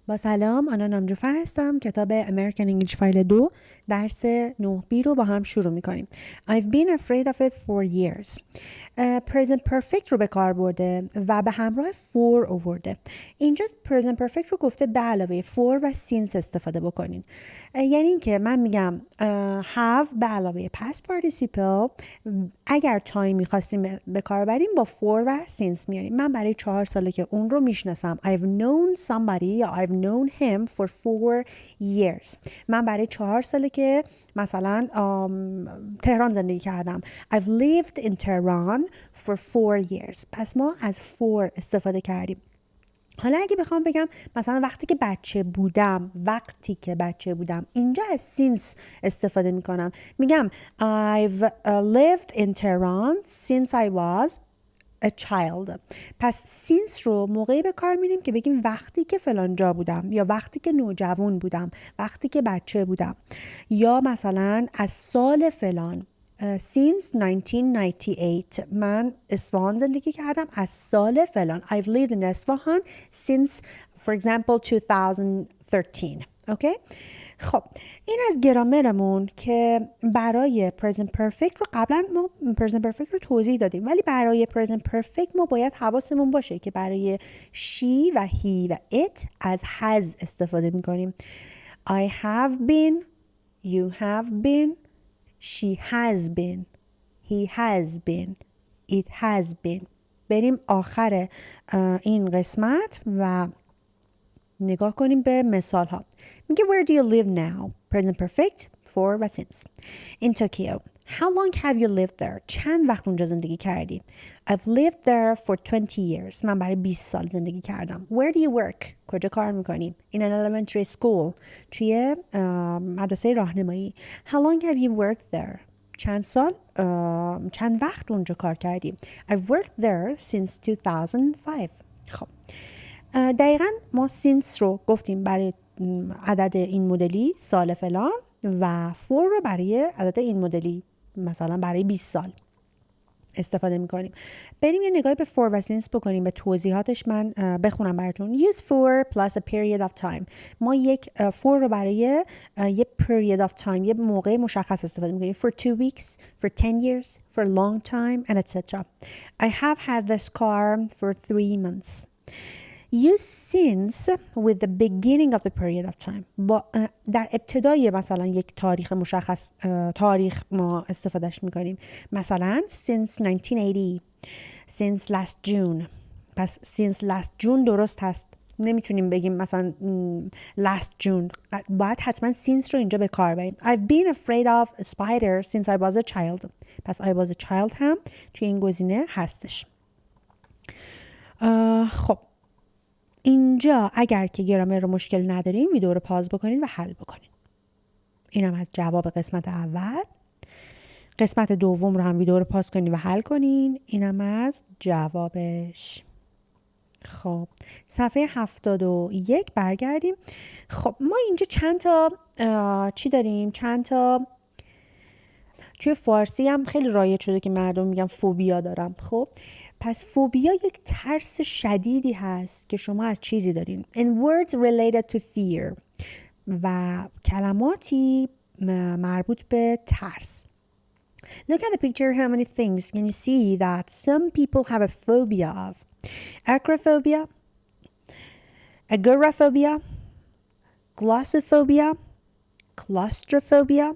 با سلام، آنا نامجوفر هستم. کتاب امریکن انگلیش فایل 2 درس 9B رو با هم شروع میکنیم. I've been afraid of it for years. present perfect رو به کار برده و به همراه for آورده. اینجا present perfect رو گفته به علاوه for و since استفاده بکنین. یعنی این که من میگم have به علاوه past participle اگر تایم میخواستیم به کار بریم با for و since میاریم. من برای 4 ساله که اون رو میشناسم. I've known somebody یا I've known him for 4 years. من برای 4 ساله که مثلا تهران زندگی کردم. I've lived in Tehran for 4 years. پس ما از for استفاده کردیم. حالا اگه بخوام بگم مثلا وقتی که بچه بودم اینجا از since استفاده میکنم. میگم I've lived in Tehran since I was a child. پس since رو موقعی به کار میریم که بگیم وقتی که فلان جا بودم یا وقتی که نوجوان بودم، وقتی که بچه بودم، یا مثلا از سال فلان. since 1998 من اصفهان زندگی کردم از سال فلان. I've lived in اصفهان since for example 2013. اوکی؟ خب این از گرامرمون که برای present perfect رو قبلا ما present perfect رو توضیح دادیم، ولی برای present perfect ما باید حواسمون باشه که برای she و he و it از has استفاده میکنیم. I have been, you have been, she has been, he has been, it has been. بریم آخر این قسمت و نگاه کنیم به مثال ها. میگه where do you live now? Present perfect for و since. In Tokyo. How long have you lived there? چند وقت اونجا زندگی کردی؟ I've lived there for 20 years. من برای 20 سال زندگی کردم. Where do you work? کجا کار میکنی؟ In an elementary school. توی مدرسه راهنمایی. How long have you worked there? چند وقت اونجا کار کردی؟ I've worked there since 2005. خب دقیقا ما since رو گفتیم برای عدد این مدلی سال فلان و for رو برای عدد این مدلی مثلا برای 20 سال استفاده میکنیم. بریم یه نگاهی به for و since بکنیم. به توضیحاتش من بخونم براتون. Use for plus a period of time. ما یک for رو برای یه period of time، یه موقع مشخص استفاده میکنیم. For 2 weeks, for 10 years, for a long time, and etc. I have had this car for 3 months. Use since with the beginning of the period of time. در ابتدای مثلا یک تاریخ مشخص تاریخ ما استفادهش میکنیم. مثلا since 1980, since last June. پس since last June درست هست. نمیتونیم بگیم مثلا last June. باید حتما since رو اینجا به کار بریم. I've been afraid of a spider since I was a child. پس I was a child هم توی این گزینه هستش. خب اینجا اگر که گرامر رو مشکل نداریم ویدیو رو پاز بکنید و حل بکنید. اینم از جواب قسمت اول. قسمت دوم رو هم ویدیو رو پاز کنید و حل کنین. اینم از جوابش. خب صفحه 71 برگردیم. خب ما اینجا چند تا چی داریم؟ چند تا توی فارسی هم خیلی رایج شده که مردم میگن فوبیا دارم. خب پس فوبیا یک ترس شدیدی هست که شما از چیزی دارین. In words related to fear. و کلماتی مربوط به ترس. Look at the picture. How many things can you see that some people have a phobia of? Acrophobia, agoraphobia, glossophobia, claustrophobia,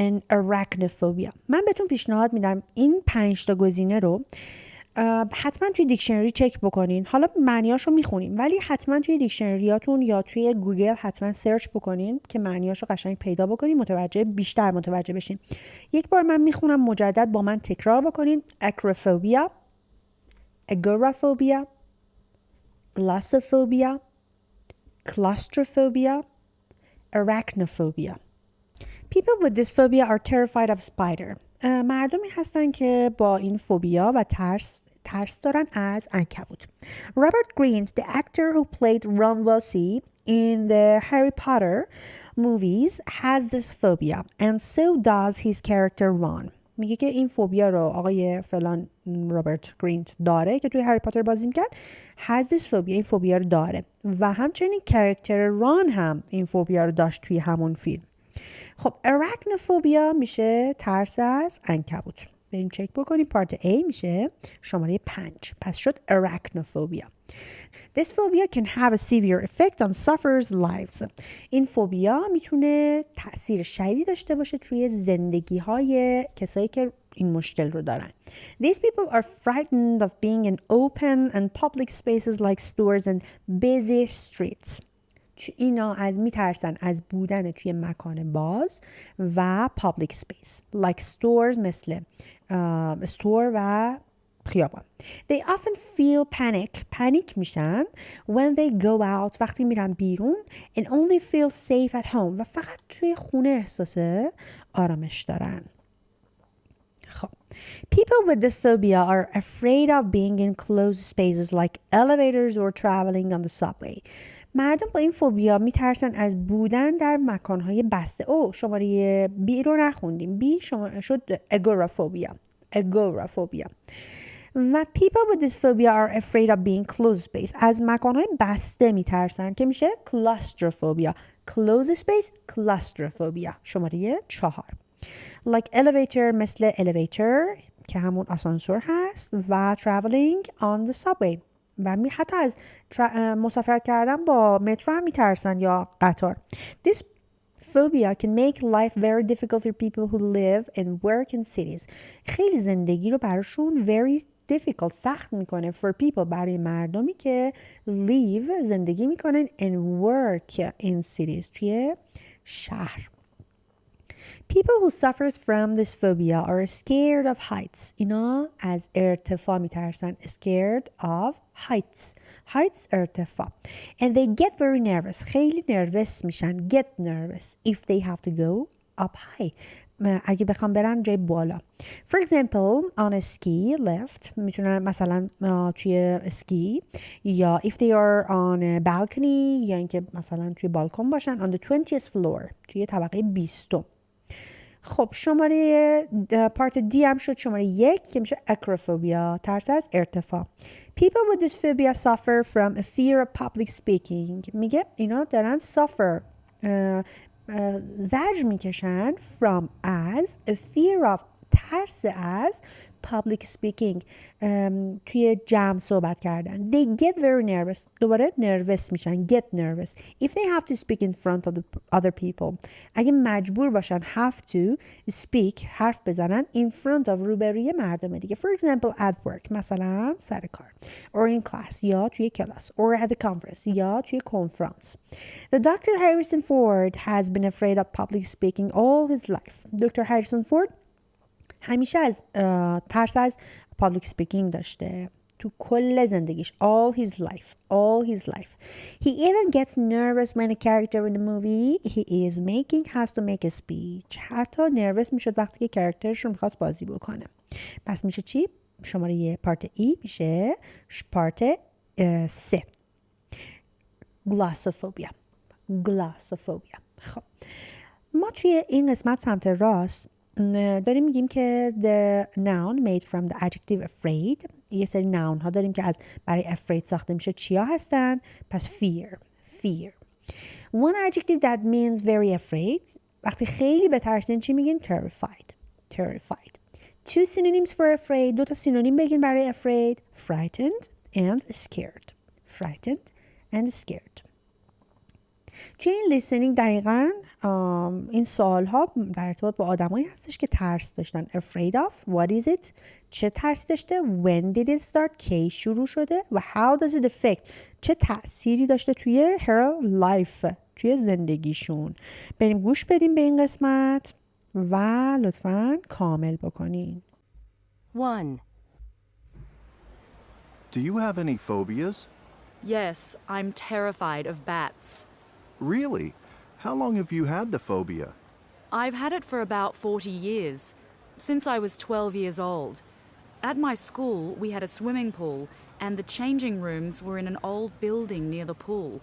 and arachnophobia. من بهتون پیشنهاد میدم این 5 تا گزینه رو حتما توی دیکشنری چک بکنین. حالا معنیاشو میخونیم ولی حتما توی دیکشنریاتون یا توی گوگل حتما سرچ بکنین که معنیاشو قشنگ پیدا بکنین، بیشتر متوجه بشین. یک بار من میخونم، مجدد با من تکرار بکنین. acrophobia, agoraphobia, glossophobia, claustrophobia, arachnophobia. People with this phobia are terrified of spider. مردمی هستن که با این فوبیا و ترس دارن از عنکبوت. Robert Greene, the actor who played Ron Weasley in the Harry Potter movies, has this phobia, and so does his character Ron. میگه که این فوبیا رو آقای فلان رابرت گرینت داره که توی هری پاتر بازی میکرد. has this phobia، این فوبیا رو داره. و همچنین کاراکتر ران هم این فوبیا رو داشت توی همون فیلم. خب arachnophobia میشه ترس از عنکبوت. بریم چک بکنیم. پارت A میشه شماره 5. پس شد arachnophobia. This phobia can have a severe effect on sufferers' lives. این فوبیا میتونه تأثیر شدیدی داشته باشه توی زندگی های کسایی که این مشکل رو دارن. These people are frightened of being in open and public spaces like stores and busy streets. اینا میترسن از بودن توی مکان باز و public space like stores مثل store و خیابان. They often feel panic میشن when they go out وقتی میرن بیرون and only feel safe at home و فقط توی خونه احساس آرامش دارن. خب people with this phobia are afraid of being in closed spaces like elevators or traveling on the subway. مردم با این فوبیا میترسن از بودن در مکانهای بسته. شماره B رو نخوندیم. B شد agoraphobia. و people with this phobia are afraid of being closed space. از مکانهای بسته میترسن که میشه claustrophobia. closed space claustrophobia. شماره 4. like elevator مثل elevator که همون آسانسور هست و traveling on the subway و حتی از مسافرت کردن با مترو هم میترسن یا قطار. This phobia can make life very difficult for people who live and work in cities. خیلی زندگی رو براشون very difficult سخت میکنه for people برای مردمی که live زندگی میکنن and work in cities توی شهر. People who suffer from this phobia are scared of heights. اینا از ارتفاع میترسن. Scared of heights. Heights ارتفاع. And they get very nervous. خیلی nervous میشن. Get nervous if they have to go up high. اگه بخوام برن جای بالا. For example, on a ski lift میتونن مثلا توی اسکی یا if they are on a balcony یا اینکه مثلا توی بالکن باشن on the 20th floor توی طبقه 20. خب شماره پارت دی هم شد شماره 1 که میشه acrophobia ترس از ارتفاع. People with this phobia suffer from a fear of public speaking. میگه اینا دارن suffer زجر میکشن from از a fear of ترس از public speaking توی جمع صحبت کردن. They get very nervous. دوباره nervous میشن. Get nervous if they have to speak in front of the other people. اگه مجبور باشن have to speak حرف بزنن in front of روبروی مردم دیگه. For example at work مثلا سر کار or in class یا توی کلاس or at the conference یا توی کنفرانس. The Dr. Harrison Ford has been afraid of public speaking all his life. دکتر هریسون فورد همیشه از ترس از public speaking داشته تو کل زندگیش. all his life. He even gets nervous when a character in the movie he is making has to make a speech. حتی نروس میشد وقتی که کاراکترش رو میخواست بازی بکنه. پس میشه چی؟ شماره پارت ای میشه پارت 3 glossophobia. خب ما توی این قسمت سمت راست داریم میگیم که the noun made from the adjective afraid. یه سری noun ها داریم که از برای afraid ساخته میشه. چیا هستن؟ پس fear. One adjective that means very afraid وقتی خیلی بترسین چی میگین؟ terrified. Two synonyms for afraid. 2 تا سینونیم بگین برای afraid. frightened and scared. توی این listening دقیقاً این سوال ها در ارتباط با آدمایی هستش که ترس داشتن. afraid of what is it؟ چه ترسی داشته؟ when did it start؟ کی شروع شده؟ و how does it affect؟ چه تأثیری داشته توی her life؟ توی زندگیشون. بریم گوش بدیم به این قسمت و لطفاً کامل بکنین. 1. Do you have any phobias? Yes, I'm terrified of bats. Really? How long have you had the phobia? I've had it for about 40 years, since I was 12 years old. At my school, we had a swimming pool, and the changing rooms were in an old building near the pool.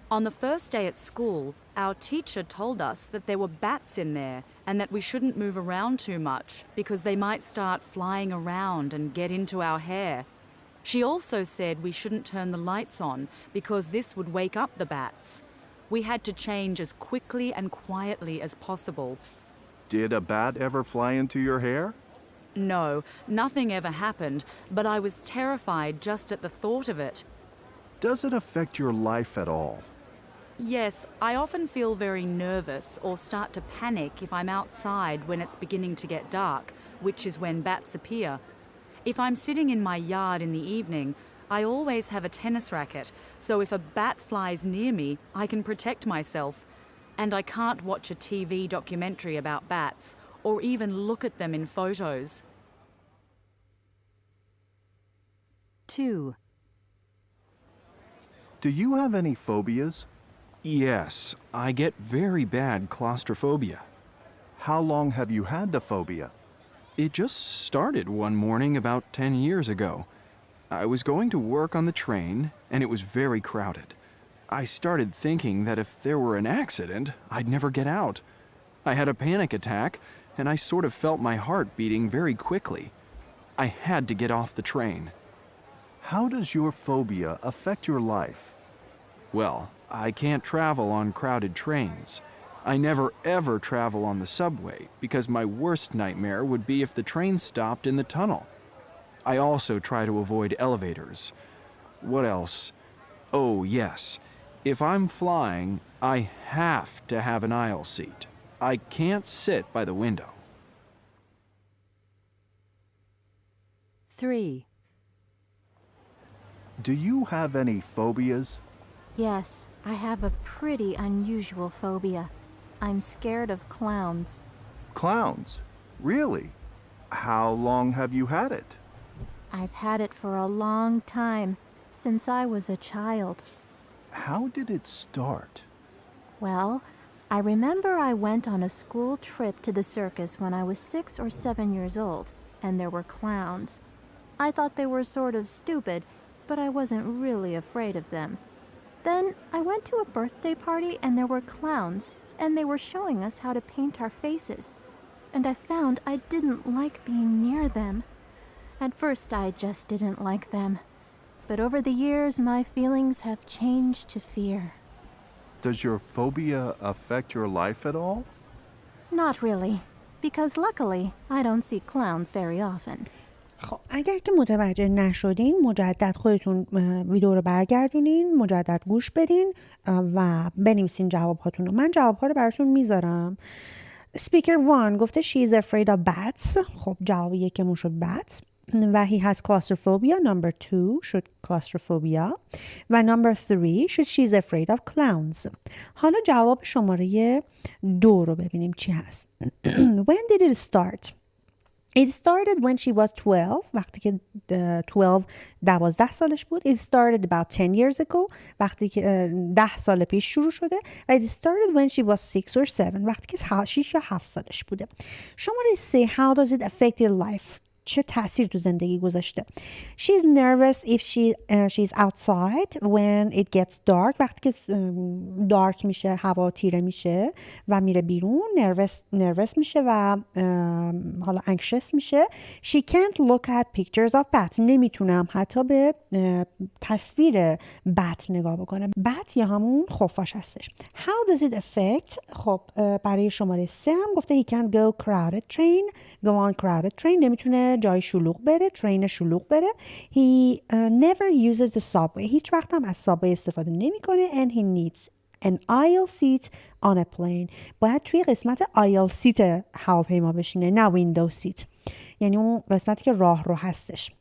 On the first day at school, our teacher told us that there were bats in there and that we shouldn't move around too much because they might start flying around and get into our hair. She also said we shouldn't turn the lights on because this would wake up the bats. We had to change as quickly and quietly as possible. Did a bat ever fly into your hair? No, nothing ever happened, but I was terrified just at the thought of it. Does it affect your life at all? Yes, I often feel very nervous or start to panic if I'm outside when it's beginning to get dark, which is when bats appear. If I'm sitting in my yard in the evening, I always have a tennis racket, so if a bat flies near me, I can protect myself. And I can't watch a TV documentary about bats or even look at them in photos. 2. Do you have any phobias? Yes, I get very bad claustrophobia. How long have you had the phobia? It just started one morning about 10 years ago. I was going to work on the train, and it was very crowded. I started thinking that if there were an accident, I'd never get out. I had a panic attack, and I sort of felt my heart beating very quickly. I had to get off the train. How does your phobia affect your life? Well, I can't travel on crowded trains. I never ever travel on the subway because my worst nightmare would be if the train stopped in the tunnel. I also try to avoid elevators. What else? Oh, yes. If I'm flying, I have to have an aisle seat. I can't sit by the window. 3. Do you have any phobias? Yes, I have a pretty unusual phobia. I'm scared of clowns. Clowns? Really? How long have you had it? I've had it for a long time, since I was a child. How did it start? Well, I remember I went on a school trip to the circus when I was 6 or 7 years old, and there were clowns. I thought they were sort of stupid, but I wasn't really afraid of them. Then I went to a birthday party and there were clowns, and they were showing us how to paint our faces. And I found I didn't like being near them. At first I just didn't like them. But over the years my feelings have changed to fear. Does your phobia affect your life at all? Not really, because luckily I don't see clowns very often. خب اگر که متوجه نشدین مجدد خودتون ویدیو رو برگردونین، مجدد گوش بدین و بنویسین جوابهاتون رو. من جوابها رو براتون میذارم. Speaker 1 گفته she is afraid of bats. خب جواب یکمون شد bats. و he has claustrophobia. Number 2 شد claustrophobia. و number 3 شد she's afraid of clowns. حالا جواب شماره 2 رو ببینیم چی هست. When did it start? It started when she was 12. وقتی که 12 سالش بود. It started about 10 years ago. وقتی که 10 سال پیش شروع شده. و it started when she was 6 or 7. وقتی که 6 یا 7 سالش بوده. شماره 3 how does it affect your life? چه تأثیر تو زندگی گذاشته؟ She's nervous if she's outside when it gets dark. وقتی که دارک میشه، هوا تیره میشه و میره بیرون، nervous میشه و حالا anxious میشه. She can't look at pictures of bats. نمیتونم حتی به تصویر بات نگاه بکنم. بات یا همون خفاش هستش. How does it affect؟ خب برای شماره 3 هم گفته he can't go on crowded train. نمیتونه جای شلوغ بره، ترین شلوغ بره. He never uses the subway. هیچ وقت هم از سابوی استفاده نمیکنه. And he needs an aisle seat on a plane. باید توی قسمت aisle seat هواپیما بشینه، نه window seat. یعنی اون قسمتی که راه رو هستش.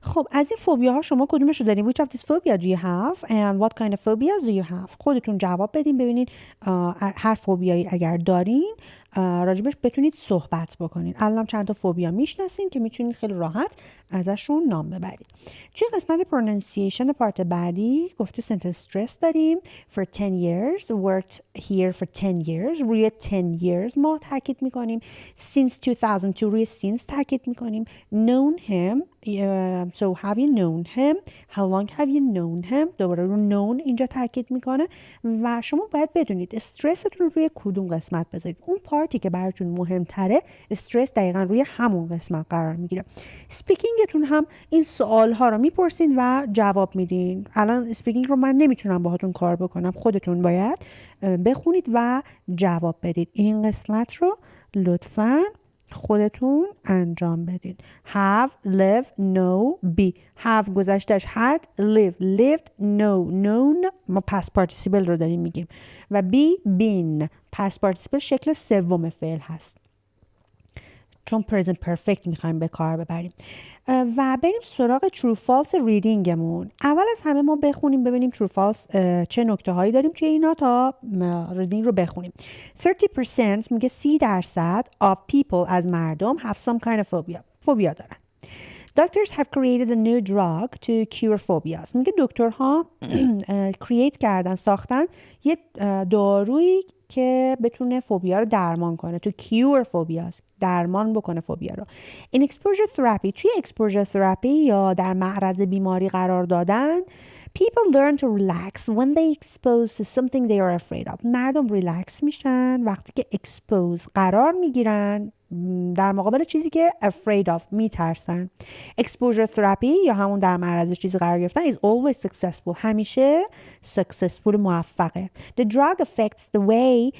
خب از این فوبیا ها شما کدومش رو دارین؟ Which of these phobia do you have and what kind of phobias do you have؟ خودتون جواب بدین ببینید هر فوبیایی اگر دارین راجبش بتونید صحبت بکنید. الان چند تا فوبیا میشناسین که میتونید خیلی راحت ازشون نام ببرید. توی قسمت pronunciation پارت بعدی گفته sentence stress داریم. For 10 years worked here for 10 years. روی 10 years ما تاکید میکنیم. Since 2002 روی since تاکید میکنیم. Known him. So have you known him? How long have you known him? دوباره رو known اینجا تاکید میکنه و شما باید بدونید استرستون رو روی کدوم قسمت بذارید. اون پارت پارتی که براتون مهمتره استرس دقیقا روی همون قسمت قرار میگیره. سپیکینگتون هم این سوال ها رو میپرسین و جواب میدین. الان سپیکینگ رو من نمیتونم باهاتون کار بکنم، خودتون باید بخونید و جواب بدید. این قسمت رو لطفاً خودتون انجام بدین. have, live, know, be. have گذشتش had, live, lived, know, known. ما past participle رو dاریم میگیم و be, been. past participle شکل سوم فعل هست چون present perfect میخوایم به کار ببریم. و بریم سراغ true false ریدینگمون. اول از همه ما بخونیم ببینیم true false چه نکته هایی داریم توی اینا تا ریدینگ رو بخونیم. 30% میگه 30% of people از مردم have some kind of phobia. فوبیا دارن. Doctors have created a new drug to cure phobias. میگه دکترها ساختن یه دارویی که بتونه فوبیا رو درمان کنه. to cure phobias. درمان بکنه فوبیا رو. In exposure therapy. توی exposure therapy یا در معرض بیماری قرار دادن people learn to relax when they expose to something they are afraid of. مردم ریلکس میشن وقتی که expose قرار میگیرن در مقابل چیزی که afraid of میترسن. exposure therapy یا همون در معرض چیزی قرار گرفتن is always successful. همیشه successful موفقه. The drug affects the way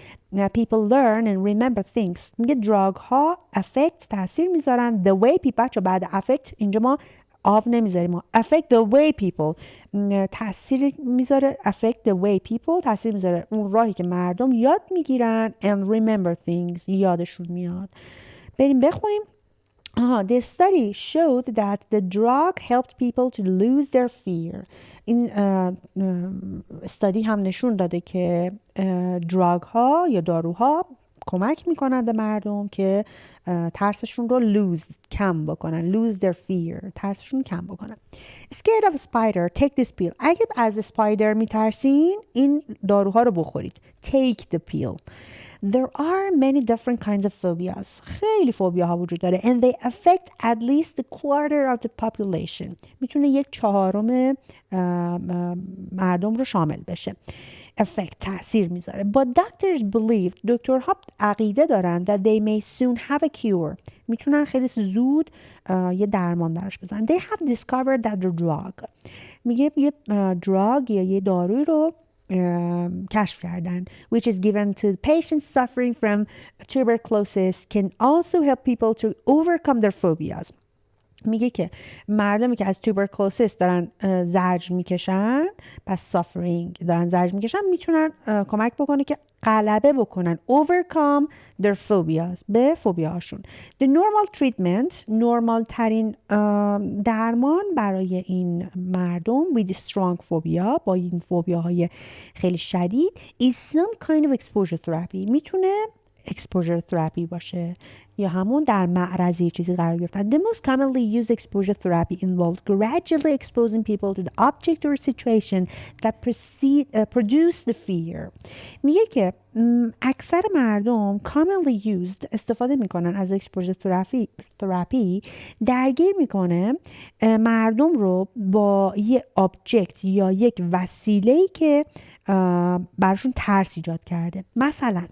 people learn and remember things. میگه دراگ ها affect تاثیر میذارن the way people. بچه بعد affect اینجا ما آف نمیذاریم، ما affect the way people تاثیر میذاره. affect the way people تاثیر میذاره اون راهی که مردم یاد میگیرن and remember things یادشون میاد. بریم بخونیم. The study showed that the drug helped people to lose their fear. این استادی هم نشون داده که دراگ ها یا داروها کمک میکنن به مردم که ترسشون رو کم بکنن. lose their fear. ترسشون کم بکنن. scared of a spider, take this pill. اگه از اسپایدر میترسین این داروها رو بخورید. take the pill. There are many different kinds of phobias. خیلی فوبیا ها وجود داره. And they affect at least a quarter of the population. میتونه 1/4 مردم رو شامل بشه. affect تأثیر میذاره. But doctors believe دکترها عقیده دارن that they may soon have a cure. میتونن خیلی زود یه درمان براش بزنن. They have discovered that the drug میگه یه drug یا یه داروی رو کشف کردن which is given to patients suffering from tuberculosis can also help people to overcome their phobias. میگه که مردمی که از توبرکلوسیس دارن زجر میکشن، پس suffering دارن زجر میکشن، میتونن کمک بکنه که غلبه بکنن overcome their phobias به فوبیاهاشون. The normal treatment normal ترین درمان برای این مردم with strong phobia با این فوبیاهای خیلی شدید is some kind of exposure therapy. میتونه exposure therapy باشه یا همون در معرض چیزی قرار گرفتن. The most commonly used exposure therapy involved gradually exposing people to the object or situation that produce the fear. میگه که اکثر مردم commonly used استفاده میکنن از exposure therapy درگیر میکنه مردم رو با یه object یا یک وسیله‌ای که براشون ترس ایجاد کرده. مثلا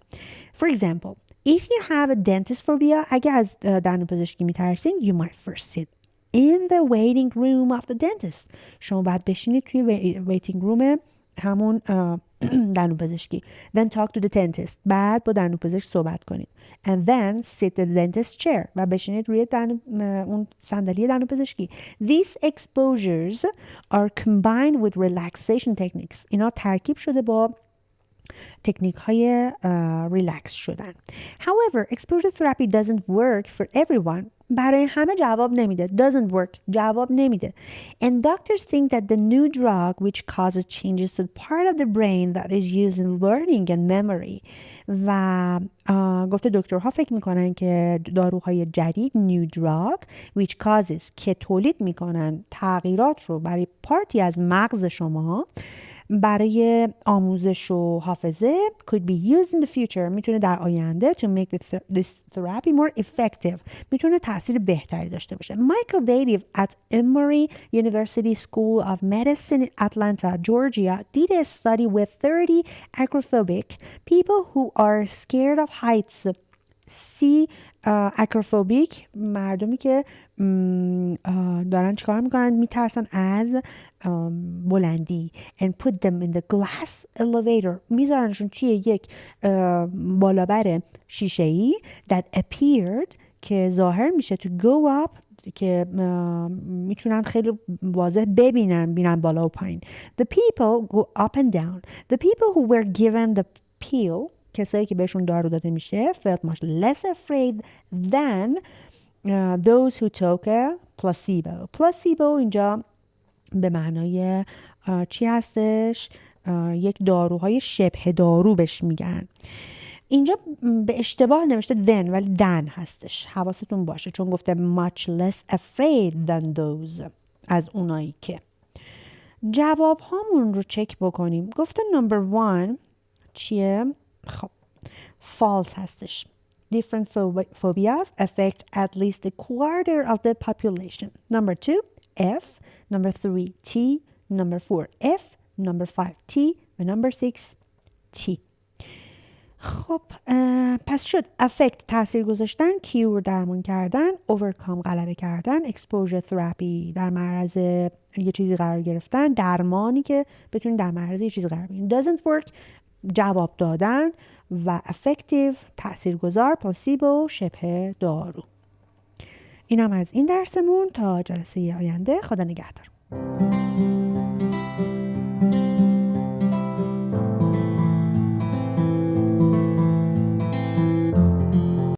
for example if you have a dentist phobia اگه از دندونپزشکی میترسین you might first sit in the waiting room of the dentist. شما باید بشینید توی waiting room همون دندونپزشکی. then talk to the dentist. بعد با دندونپزشک صحبت کنید. and then sit in the dentist chair. و بشینید روی اون صندلی دندونپزشکی. these exposures are combined with relaxation techniques. اینا ترکیب شده با تکنیک های ریلکس شدن. However, exposure therapy doesn't work for everyone. برای همه جواب نمیده. doesn't work. جواب نمیده. And doctors think that the new drug which causes changes to the part of the brain that is used in learning and memory. و گفته دکترها فکر میکنن که داروهای جدید new drug which causes که تولید میکنن تغییرات رو برای پارتی از مغز شما برای آموزش و حافظه could be used in the future. میتونه در آینده to make this therapy more effective. میتونه تاثیر بهتری داشته باشه. Michael Dative at Emory University School of Medicine in Atlanta, Georgia did a study with 30 acrophobic people who are scared of heights C acrophobic، مردمی که دارن چیکار میکنن؟ میترسن از بلندی. And put them in the glass elevator، میذارنشون توی یک بالابر شیشه‌ای that appeared، که ظاهر میشه to go up، که میتونن خیلی واضح ببینن بالا و پایین. The people go up and down. The people who were given the pill، کسایی که بهشون دارو داده میشه، felt much less afraid than those who took a placebo. placebo اینجا به معنای چی هستش؟ یک داروهای شبه دارو بهش میگن. اینجا به اشتباه نوشته then ولی than هستش، حواستون باشه، چون گفته much less afraid than those، از اونایی که. جواب هامون رو چک بکنیم. گفته number 1 چیه؟ خب false هستش. Different phobias affect at least a quarter of the population. Number 2 F. Number 3 T. Number 4 F. Number 5 T. و number 6 T. خب پس شد affect تاثیر گذاشتن، cure درمان کردن، overcome غلبه کردن، exposure therapy در معرض یه چیزی قرار گرفتن، درمانی که بتونید در معرض یه چیزی قرار بگیرید. doesn't work جواب دادن و effective تاثیرگذار، placebo شبه دارو. اینم از این درسمون. تا جلسه آینده، خدا نگهدار.